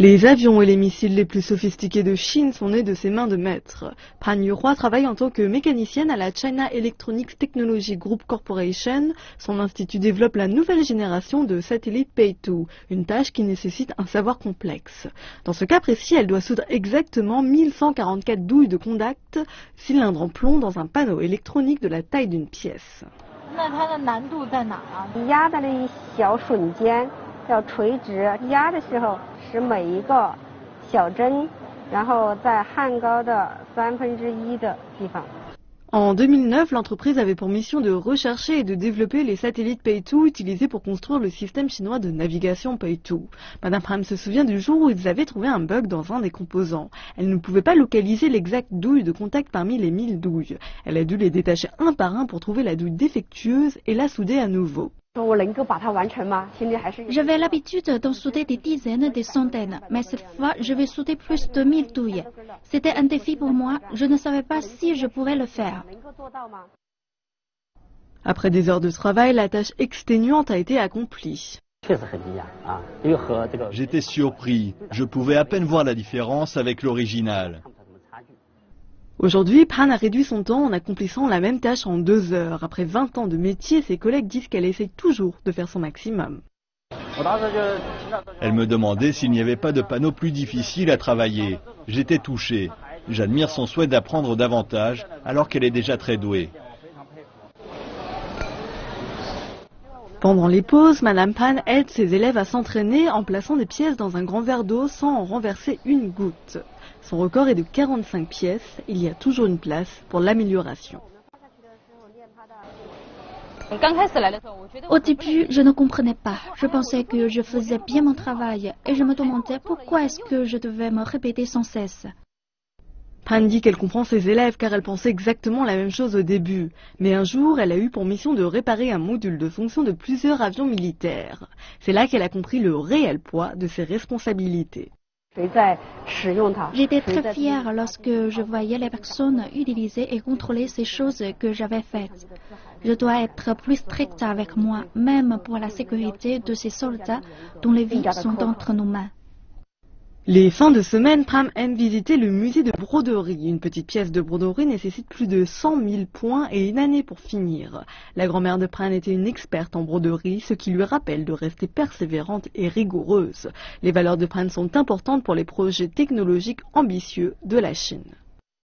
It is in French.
Les avions et les missiles les plus sophistiqués de Chine sont nés de ses mains de maître. Pan Yuhua travaille en tant que mécanicienne à la China Electronics Technology Group Corporation. Son institut développe la nouvelle génération de satellites Pei-2, une tâche qui nécessite un savoir complexe. Dans ce cas précis, elle doit soudre exactement 1144 douilles de contact, cylindres en plomb dans un panneau électronique de la taille d'une pièce. 要垂直压的时候，使每一个小针，然后在焊高的1/3的地方。En 2009, l'entreprise avait pour mission de rechercher et de développer les satellites Pei-2 utilisés pour construire le système chinois de navigation Pei-2. Madame Pham se souvient du jour où ils avaient trouvé un bug dans un des composants. Elle ne pouvait pas localiser l'exacte douille de contact parmi les 1000 douilles. Elle a dû les détacher un par un pour trouver la douille défectueuse et la souder à nouveau. J'avais l'habitude d'en souder des dizaines, des centaines, mais cette fois, je vais souder plus de 1000 douilles. C'était un défi pour moi, je ne savais pas si je pourrais le faire. Après des heures de travail, la tâche exténuante a été accomplie. J'étais surpris, je pouvais à peine voir la différence avec l'original. Aujourd'hui, Pan a réduit son temps en accomplissant la même tâche en 2 heures. Après 20 ans de métier, ses collègues disent qu'elle essaye toujours de faire son maximum. Elle me demandait s'il n'y avait pas de panneau plus difficile à travailler. J'étais touché. J'admire son souhait d'apprendre davantage alors qu'elle est déjà très douée. Pendant les pauses, Madame Pan aide ses élèves à s'entraîner en plaçant des pièces dans un grand verre d'eau sans en renverser une goutte. Son record est de 45 pièces. Il y a toujours une place pour l'amélioration. Au début, je ne comprenais pas. Je pensais que je faisais bien mon travail et je me demandais pourquoi est-ce que je devais me répéter sans cesse. Pan dit qu'elle comprend ses élèves car elle pensait exactement la même chose au début. Mais un jour, elle a eu pour mission de réparer un module de fonction de plusieurs avions militaires. C'est là qu'elle a compris le réel poids de ses responsabilités. J'étais très fière lorsque je voyais les personnes utiliser et contrôler ces choses que j'avais faites. Je dois être plus stricte avec moi, même pour la sécurité de ces soldats dont les vies sont entre nos mains. Les fins de semaine, Pam aime visiter le musée de broderie. Une petite pièce de broderie nécessite plus de 100 000 points et une année pour finir. La grand-mère de Pran était une experte en broderie, ce qui lui rappelle de rester persévérante et rigoureuse. Les valeurs de Pran sont importantes pour les projets technologiques ambitieux de la Chine.